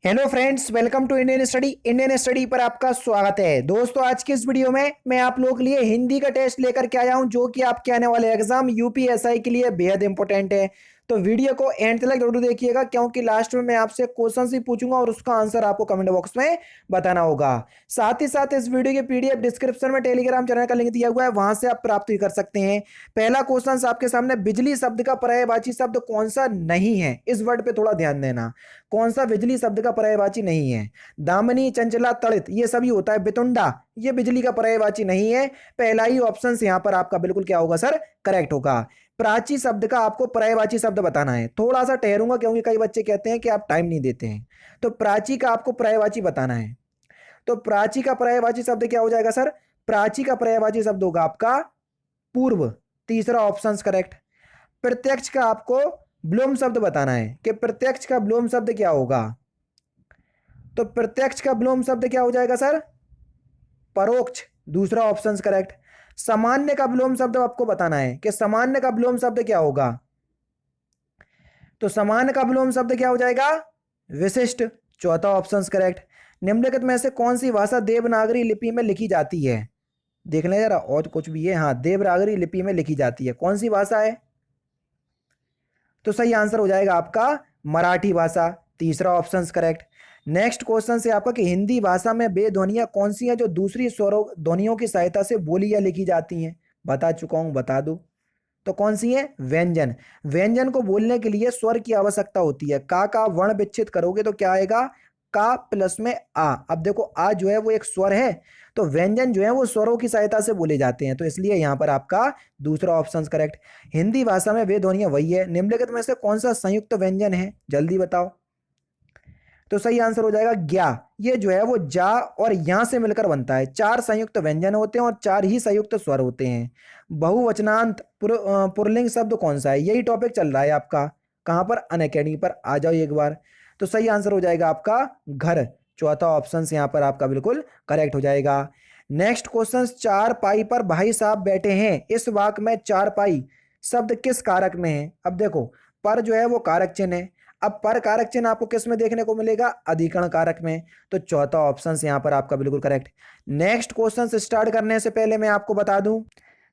Hello friends, welcome to Indian study पर आपका स्वागत है। दोस्तों, आज की इस वीडियो में मैं आप लोगों के लिए हिंदी का टेस्ट लेकर के आया हूं, जो कि आपके आने वाले एग्जाम यूपीएसआई के लिए बेहद इंपॉर्टेंट है। तो वीडियो को एंड तक जरूर देखिएगा, क्योंकि लास्ट में मैं आपसे क्वेश्चन ही पूछूंगा और उसका आंसर आपको कमेंट बॉक्स में बताना होगा। साथ ही साथ इस वीडियो के पीडीएफ डिस्क्रिप्शन में टेलीग्राम चैनल का लिंक दिया हुआ है, वहां से आप प्राप्त भी कर सकते हैं। पहला क्वेश्चन आपके सामने, बिजली शब्द का पर्यायवाची शब्द कौन सा नहीं है? इस वर्ड पे थोड़ा ध्यान देना। कौन सा बिजली शब्द का पर्यायवाची नहीं है? दामिनी, चंचला, तड़ित, ये सभी होता है। बितुंडा, ये बिजली का पर्यायवाची नहीं है। पहला ही ऑप्शन यहां पर आपका बिल्कुल क्या होगा सर? करेक्ट होगा। प्राची शब्द का आपको पर्यायवाची शब्द बताना है। थोड़ा सा ठहरूंगा, क्योंकि कई बच्चे कहते हैं कि आप टाइम नहीं देते हैं। तो प्राची का आपको पर्यायवाची बताना है। तो प्राची का पर्यायवाची शब्द क्या हो जाएगा सर? प्राची का पर्यायवाची शब्द होगा आपका पूर्व। तीसरा ऑप्शन करेक्ट। प्रत्यक्ष का आपको विलोम शब्द बताना है कि प्रत्यक्ष का विलोम शब्द क्या होगा। तो प्रत्यक्ष का विलोम शब्द क्या हो जाएगा सर? परोक्ष। दूसरा ऑप्शन करेक्ट। सामान्य का विलोम शब्द आपको बताना है कि सामान्य का विलोम शब्द क्या होगा। तो सामान्य का विलोम शब्द क्या हो जाएगा? विशिष्ट। चौथा ऑप्शन करेक्ट। निम्नलिखित में से कौन सी भाषा देवनागरी लिपि में लिखी जाती है? देख लें जरा, और कुछ भी है। हाँ, देवनागरी लिपि में लिखी जाती है। कौन सी भाषा है? तो सही आंसर हो जाएगा आपका मराठी भाषा। तीसरा ऑप्शन करेक्ट। नेक्स्ट क्वेश्चन से आपका कि हिंदी भाषा में वे ध्वनियां कौन सी हैं जो दूसरी स्वरों ध्वनियों की सहायता से बोली या लिखी जाती हैं? बता चुका हूं, बता दो। तो कौन सी है? व्यंजन। व्यंजन को बोलने के लिए स्वर की आवश्यकता होती है। का वर्ण विच्छेद करोगे तो क्या आएगा? का प्लस में आ। अब देखो, आ जो है वो एक स्वर है। तो व्यंजन जो है वो स्वरों की सहायता से बोले जाते हैं, तो इसलिए यहां पर आपका दूसरा ऑप्शन करेक्ट। हिंदी भाषा में वे ध्वनियां वही है। निम्नलिखित में से कौन सा संयुक्त व्यंजन है? जल्दी बताओ। तो सही आंसर हो जाएगा ज्ञा। ये जो है वो जा और या से मिलकर बनता है। चार संयुक्त व्यंजन होते हैं और चार ही संयुक्त स्वर होते हैं। बहुवचनांत पुल्लिंग शब्द कौन सा है? यही टॉपिक चल रहा है आपका। कहां पर? अनअकैडमी पर आ जाओ एक बार। तो सही आंसर हो जाएगा आपका घर। चौथा ऑप्शन यहां पर आपका बिल्कुल करेक्ट हो जाएगा। नेक्स्ट क्वेश्चन, चार पाई पर भाई साहब बैठे हैं, इस वाक्य में चार पाई शब्द किस कारक में है? अब देखो, पर जो है वो कारक चिन्ह है। अब पर कारक चिन्ह आपको किस में देखने को मिलेगा? अधिकरण कारक में। तो चौथा ऑप्शन यहां पर आपका बिल्कुल करेक्ट। नेक्स्ट क्वेश्चन स्टार्ट करने से पहले मैं आपको बता दूं,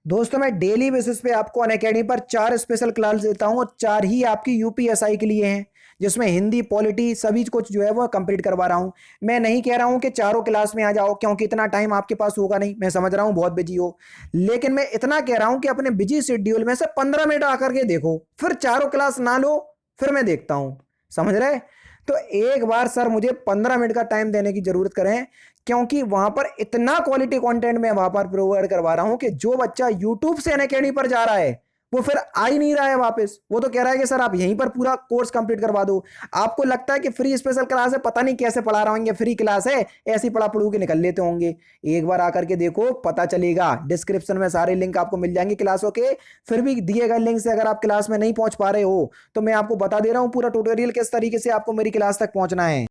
दोस्तों मैं डेली बेसिस पे आपको अनअकैडमी पर चार स्पेशल क्लास देता हूं और चार ही आपकी यूपीएसआई के लिए हैं, जिसमें हिंदी, पॉलिटी सभी कुछ जो है वो कंप्लीट करवा रहा हूं। मैं नहीं कह रहा हूं कि चारों क्लास में आ जाओ, क्योंकि इतना टाइम आपके पास होगा नहीं। मैं समझ रहा हूं बहुत बिजी हो, लेकिन मैं इतना कह रहा हूं कि अपने बिजी शेड्यूल में से 15 मिनट आकर के देखो, फिर चारों क्लास ना लो, फिर मैं देखता हूं। समझ रहे? तो एक बार सर मुझे 15 मिनट का टाइम देने की जरूरत करें, क्योंकि वहां पर इतना क्वालिटी कंटेंट मैं वहां पर प्रोवाइड करवा रहा हूं कि जो बच्चा यूट्यूब से अनअकैडमी पर जा रहा है वो फिर आ ही नहीं रहा है वापस। वो तो कह रहा है कि सर आप यहीं पर पूरा कोर्स कंप्लीट करवा दो। आपको लगता है कि फ्री स्पेशल क्लास है, पता नहीं कैसे पढ़ा रहा होंगे, फ्री क्लास है, ऐसी पढ़ा पढ़ू के निकल लेते होंगे। एक बार आकर के देखो, पता चलेगा। डिस्क्रिप्शन में सारे लिंक आपको मिल जाएंगे क्लासों के। फिर भी दिए गए लिंक से अगर आप क्लास में नहीं पहुंच पा रहे हो, तो मैं आपको बता दे रहा हूं पूरा ट्यूटोरियल किस तरीके से आपको मेरी क्लास तक पहुंचना है।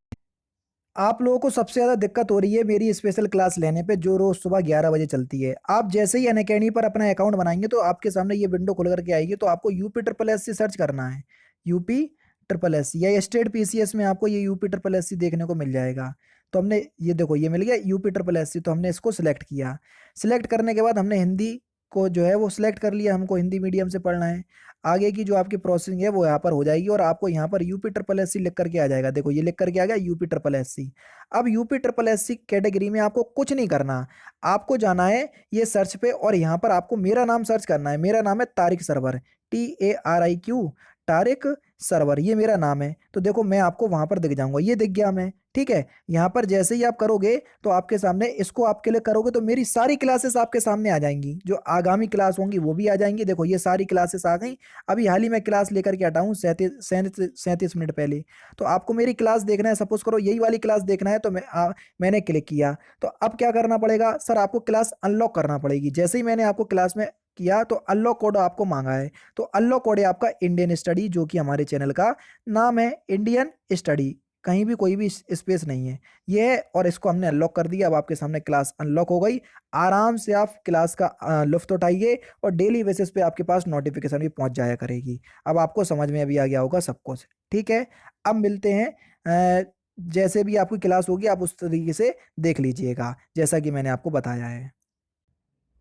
आप लोगों को सबसे ज़्यादा दिक्कत हो रही है मेरी स्पेशल क्लास लेने पे, जो रोज़ सुबह 11 बजे चलती है। आप जैसे ही अनअकैडमी पर अपना अकाउंट बनाएंगे तो आपके सामने ये विंडो खुल करके आएगी। तो आपको UP triple S C search करना है। यूपी ट्रिपल एस सी या स्टेट पीसीएस में आपको ये यूपी ट्रिपल एस सी देखने को मिल जाएगा। तो हमने ये देखो, ये मिल गया यूपी ट्रिपल एस सी। तो हमने इसको सिलेक्ट किया। सिलेक्ट करने के बाद हमने हिंदी को जो है वो सिलेक्ट कर लिया। हमको हिंदी मीडियम से पढ़ना है। आगे की जो आपकी प्रोसेसिंग है वो यहाँ पर हो जाएगी और आपको यहाँ पर यूपी ट्रिपल एस सी लिख करके आ जाएगा। देखो, ये लिख करके आ गया यूपी ट्रिपल एस सी। अब UP triple S C category में आपको कुछ नहीं करना। आपको जाना है ये सर्च पे और यहाँ पर आपको मेरा नाम सर्च करना है। मेरा नाम है तारिक सरवर, TARIQ, तारिक सरवर, ये मेरा नाम है। तो देखो, मैं आपको वहां पर दिख जाऊंगा। ये दिख गया मैं, ठीक है। यहाँ पर जैसे ही आप करोगे तो आपके सामने इसको आप क्लिक करोगे तो मेरी सारी क्लासेस आपके सामने आ जाएंगी। जो आगामी क्लास होंगी वो भी आ जाएंगी। देखो, ये सारी क्लासेस आ गई। अभी हाल ही में क्लास लेकर के हटा हूँ 37 मिनट पहले। तो आपको मेरी क्लास देखना है, सपोज करो यही वाली क्लास देखना है, तो मैंने क्लिक किया। तो अब क्या करना पड़ेगा सर? आपको क्लास अनलॉक करना पड़ेगी। जैसे ही मैंने आपको क्लास में किया तो अनलॉक कोड आपको मांगा है। तो अनलॉक कोड है आपका इंडियन स्टडी, जो कि हमारे चैनल का नाम है इंडियन स्टडी। कहीं भी कोई भी स्पेस नहीं है ये है। और इसको हमने अनलॉक कर दिया। अब आपके सामने क्लास अनलॉक हो गई। आराम से आप क्लास का लुफ्त उठाइए और डेली बेसिस पे आपके पास नोटिफिकेशन भी पहुंच जाया करेगी। अब आपको समझ में अभी आ गया होगा सब कुछ, ठीक है। अब मिलते हैं जैसे भी आपकी क्लास होगी आप उस तरीके से देख लीजिएगा, जैसा कि मैंने आपको बताया है।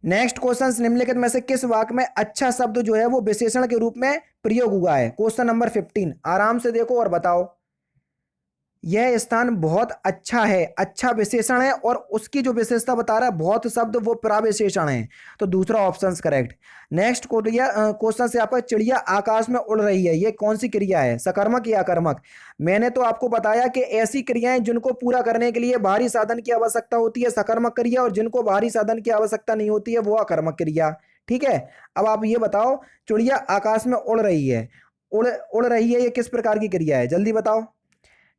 नेक्स्ट क्वेश्चन, निम्नलिखित में से किस वाक्य में अच्छा शब्द जो है वो विशेषण के रूप में प्रयोग हुआ है? क्वेश्चन नंबर 15, आराम से देखो और बताओ। यह स्थान बहुत अच्छा है, अच्छा विशेषण है, और उसकी जो विशेषता बता रहा है बहुत शब्द, वो प्रविशेषण है। तो दूसरा ऑप्शन करेक्ट। नेक्स्ट क्वेश्चन से आपका, चिड़िया आकाश में उड़ रही है, ये कौन सी क्रिया है? सकर्मक या अकर्मक? मैंने तो आपको बताया कि ऐसी क्रियाएं जिनको पूरा करने के लिए भारी साधन की आवश्यकता होती है सकर्मक क्रिया, और जिनको भारी साधन की आवश्यकता नहीं होती है वो अकर्मक क्रिया। ठीक है, अब आप ये बताओ, चिड़िया आकाश में उड़ रही है, उड़ उड़ रही है, ये किस प्रकार की क्रिया है? जल्दी बताओ।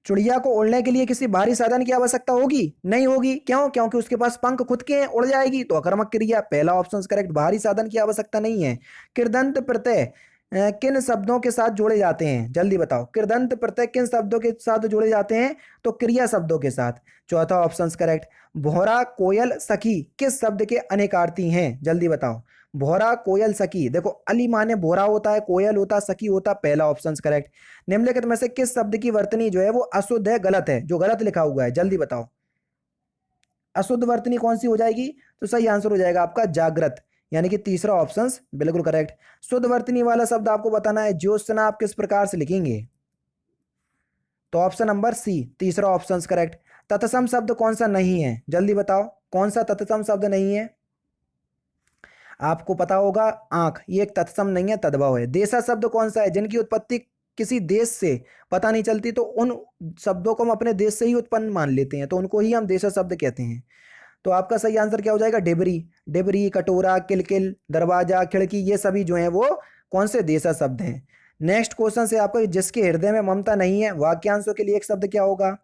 चिड़िया को उड़ने के लिए किसी भारी साधन की आवश्यकता होगी? नहीं होगी। क्यों? क्योंकि उसके पास पंख खुद के हैं, उड़ जाएगी। तो अकर्मक क्रिया, पहला ऑप्शन करेक्ट, भारी साधन की आवश्यकता नहीं है। कृदंत प्रत्यय किन शब्दों के साथ जोड़े जाते हैं? जल्दी बताओ, कृदंत प्रत्यय किन शब्दों के साथ जोड़े जाते हैं? तो क्रिया शब्दों के साथ। चौथा ऑप्शन करेक्ट। भौरा कोयल सखी किस शब्द के अनेकार्थी हैं? जल्दी बताओ। भौरा कोयल सखी, देखो अली माने भौरा होता है, कोयल होता है, सखी होता है, पहला ऑप्शन करेक्ट। निम्नलिखित में से किस शब्द की वर्तनी जो है वो अशुद्ध है, गलत है, जो गलत लिखा हुआ है? जल्दी बताओ। अशुद्ध वर्तनी कौन सी हो जाएगी? तो सही आंसर हो जाएगा आपका जागृत, यानी कि तीसरा ऑप्शन बिल्कुल करेक्ट। शुद्ध वर्तनी वाला शब्द आपको बताना है, ज्योत्सना आप किस प्रकार से लिखेंगे? तो ऑप्शन नंबर सी, तीसरा ऑप्शन करेक्ट। तत्सम शब्द कौन सा नहीं है? जल्दी बताओ, कौन सा तत्सम शब्द नहीं है? आपको पता होगा, आंख, ये एक तत्सम नहीं है, तद्भव है। देशा शब्द कौन सा है? जिनकी उत्पत्ति किसी देश से पता नहीं चलती, तो उन शब्दों को हम अपने देश से ही उत्पन्न मान लेते हैं, तो उनको ही हम देशा शब्द कहते हैं। तो आपका सही आंसर क्या हो जाएगा? डिबरी। डिबरी, कटोरा, किलकिल, दरवाजा, खिड़की, ये सभी जो हैं वो कौन से देशा शब्द हैं? नेक्स्ट क्वेश्चन से आपका, जिसके हृदय में ममता नहीं है, वाक्यांशों के लिए एक शब्द क्या होगा?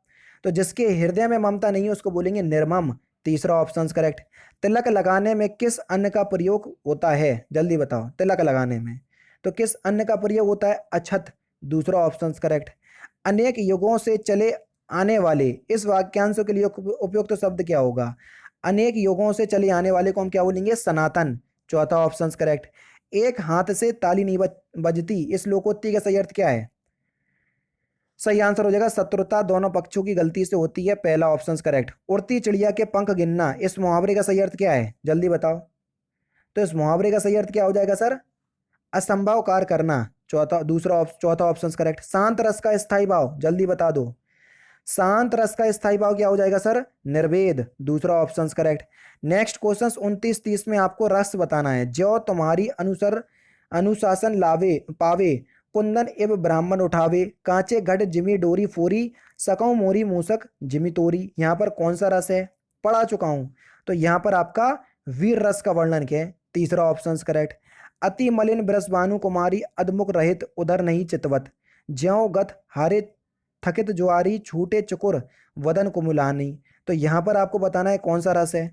तो जिसके हृदय में ममता नहीं है उसको बोलेंगे निर्मम, तीसरा ऑप्शन करेक्ट। तिलक लगाने में किस अन्न का प्रयोग होता है? जल्दी बताओ, तिलक लगाने में तो किस अन्न का प्रयोग होता है? अछत, दूसरा ऑप्शन करेक्ट। अनेक युगों से चले आने वाले, इस वाक्यांशों के लिए उपयुक्त शब्द क्या होगा? अनेक युगों से चले आने वाले को हम क्या बोलेंगे? सनातन, चौथा ऑप्शन करेक्ट। एक हाथ से ताली नहीं बजती, इस लोकोक्ति का सही अर्थ क्या है? सही आंसर हो जाएगा शत्रुता दोनों पक्षों की गलती से होती है, पहला ऑप्शन करेक्ट। उड़ती चिड़िया के पंख गिनना, इस मुहावरे का सही अर्थ क्या है? जल्दी बताओ। तो इस मुहावरे का सही अर्थ क्या हो जाएगा सर? असंभव कार्य करना, चौथा ऑप्शन करेक्ट। शांत रस का स्थायी भाव, जल्दी बता दो। शांत रस का स्थायी भाव क्या हो जाएगा सर? निर्वेद, दूसरा ऑप्शन करेक्ट। नेक्स्ट क्वेश्चन 29-30 में आपको रस बताना है। जो तुम्हारी अनुशासन लावे पावे, कुंदन एव ब्राह्मण उठावे, कांचे घट जिमी डोरी फोरी, सकौ मोरी मूसक जिमी तोरी, यहाँ पर कौन सा रस है? पढ़ा चुका हूं। तो यहाँ पर आपका वीर रस का वर्णन क्या है? तीसरा ऑप्शन करेक्ट। अति मलिन ब्रजबानु कुमारी, अधमुख रहित उधर नहीं चितवत, ज्यों गत हारे थकित जुआरी, छूटे चुकुर वदन कुमुलानी। तो यहाँ पर आपको बताना है कौन सा रस है?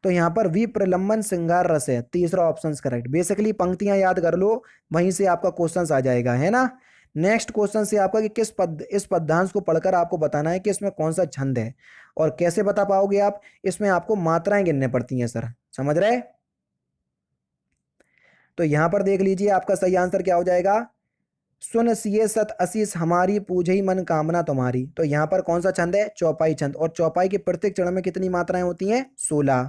तो यहाँ पर वी प्रलंबन श्रृंगार रस है, तीसरा ऑप्शन करेक्ट। बेसिकली पंक्तियां याद कर लो, वहीं से आपका क्वेश्चन आ जाएगा, है ना। नेक्स्ट क्वेश्चन से आपका कि किस पद, इस पद्यांश को पढ़कर आपको बताना है कि इसमें कौन सा छंद है। और कैसे बता पाओगे आप? इसमें आपको मात्राएं गिनने पड़ती हैं सर, समझ रहे? तो यहाँ पर देख लीजिए आपका सही आंसर क्या हो जाएगा? सुन सिए सत असीस हमारी, पूजई मन कामना तुम्हारी। तो यहाँ पर कौन सा छंद है? चौपाई छंद। और चौपाई के प्रत्येक चरण में कितनी मात्राएं होती हैं? 16।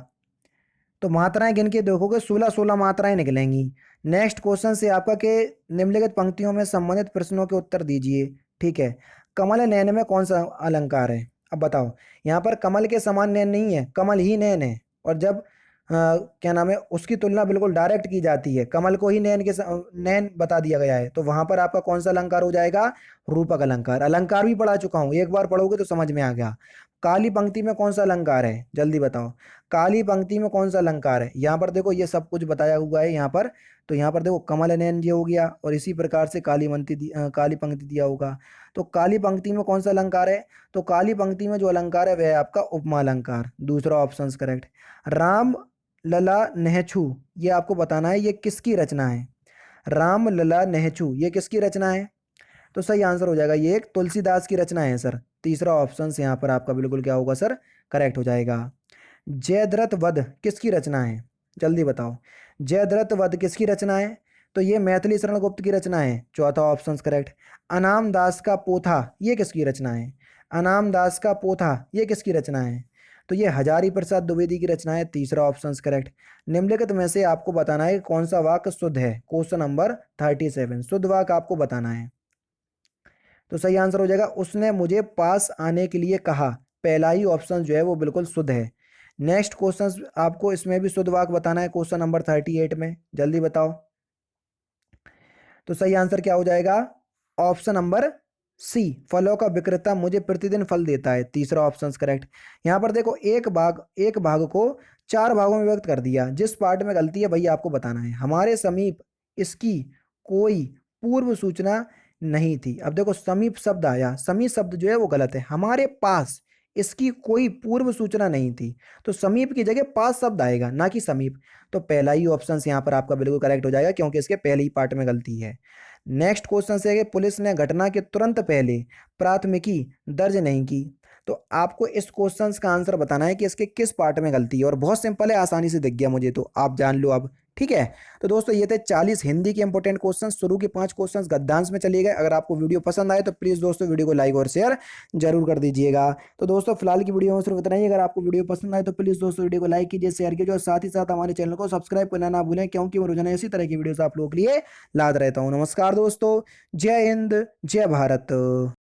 तो मात्राएं गिन के देखोगे 16 मात्राएं निकलेंगी। नेक्स्ट क्वेश्चन से आपका के निम्नलिखित पंक्तियों में संबंधित प्रश्नों के उत्तर दीजिए। ठीक है, कमल नयन में कौन सा अलंकार है? अब बताओ। यहाँ पर कमल के समान नयन नहीं है, कमल ही नयन है। और जब क्या नाम है, उसकी तुलना बिल्कुल डायरेक्ट की जाती है, कमल को ही नयन बता दिया गया है, तो वहां पर आपका कौन सा अलंकार हो जाएगा? रूपक अलंकार। अलंकार भी पढ़ा चुका हूं, एक बार पढ़ोगे तो समझ में आ गया। काली पंक्ति में कौन सा अलंकार है? जल्दी बताओ। काली पंक्ति में कौन सा अलंकार है? यहाँ पर देखो ये सब कुछ बताया हुआ है यहाँ पर। तो यहाँ पर देखो कमल नयन ये हो गया, और इसी प्रकार से काली पंक्ति दिया होगा। तो काली पंक्ति में कौन सा अलंकार है? तो काली पंक्ति में जो अलंकार है वह है आपका उपमा अलंकार, दूसरा ऑप्शन करेक्ट। राम लला नहछू, ये आपको बताना है ये किसकी रचना है? राम लला नहछू ये किसकी रचना है? तो सही आंसर हो जाएगा ये एक तुलसीदास की रचना है सर, तीसरा ऑप्शन यहाँ पर आपका बिल्कुल क्या होगा सर? करेक्ट हो जाएगा। जयद्रथ वध किसकी रचना है? जल्दी बताओ। जयद्रथ वध किसकी रचना है? तो ये मैथिली शरण गुप्त की रचना है, चौथा ऑप्शन करेक्ट। अनाम दास का पोथा ये किसकी रचना है? अनाम दास का पोथा ये किसकी रचना है? तो ये हजारी प्रसाद द्विवेदी की रचना है। तीसरा ऑप्शन करेक्ट। निम्नलिखित में से आपको बताना है कि कौन सा वाक्य शुद्ध है। क्वेश्चन नंबर 37 शुद्ध वाक्य आपको बताना है। तो सही आंसर हो जाएगा उसने मुझे पास आने के लिए कहा। पहला ही ऑप्शन जो है वो बिल्कुल शुद्ध है। नेक्स्ट क्वेश्चन आपको इसमें भी शुद्ध वाक्य बताना है क्वेश्चन नंबर 38 में। जल्दी बताओ। तो सही आंसर क्या हो जाएगा? ऑप्शन नंबर सी, फलों का विक्रेता मुझे प्रतिदिन फल देता है। तीसरा ऑप्शन करेक्ट। यहां पर देखो एक भाग को चार भागों में व्यक्त कर दिया। जिस पार्ट में गलती है भैया आपको बताना है। हमारे समीप इसकी कोई पूर्व सूचना नहीं थी। अब देखो समीप शब्द आया, समीप शब्द जो है वो गलत है। हमारे पास इसकी कोई पूर्व सूचना नहीं थी, तो समीप की जगह पास शब्द आएगा, ना कि समीप। तो पहला ही ऑप्शन यहाँ पर आपका बिल्कुल करेक्ट हो जाएगा, क्योंकि इसके पहले ही पार्ट में गलती है। नेक्स्ट क्वेश्चन है कि पुलिस ने घटना के तुरंत पहले प्राथमिकी दर्ज नहीं की। तो आपको इस क्वेश्चन का आंसर बताना है कि इसके किस पार्ट में गलती है, और बहुत सिंपल है, आसानी से दिख गया मुझे, तो आप जान लो अब। ठीक है, तो दोस्तों ये थे 40 हिंदी के इंपॉर्टेंट क्वेश्चन। शुरू के 5 क्वेश्चन गद्यांश में चले गए। अगर आपको वीडियो पसंद आए तो प्लीज़ दोस्तों वीडियो को लाइक और शेयर जरूर कर दीजिएगा। तो दोस्तों फिलहाल की वीडियो में सिर्फ इतना ही। अगर आपको वीडियो पसंद आए तो प्लीज़ दोस्तों वीडियो को लाइक कीजिए, शेयर कीजिए, और साथ ही साथ हमारे चैनल को सब्सक्राइब करना ना भूलें, क्योंकि मैं रोजाना इसी तरह की वीडियोस आप लोगों के लिए लाद रहता हूँ। नमस्कार दोस्तों, जय हिंद, जय भारत।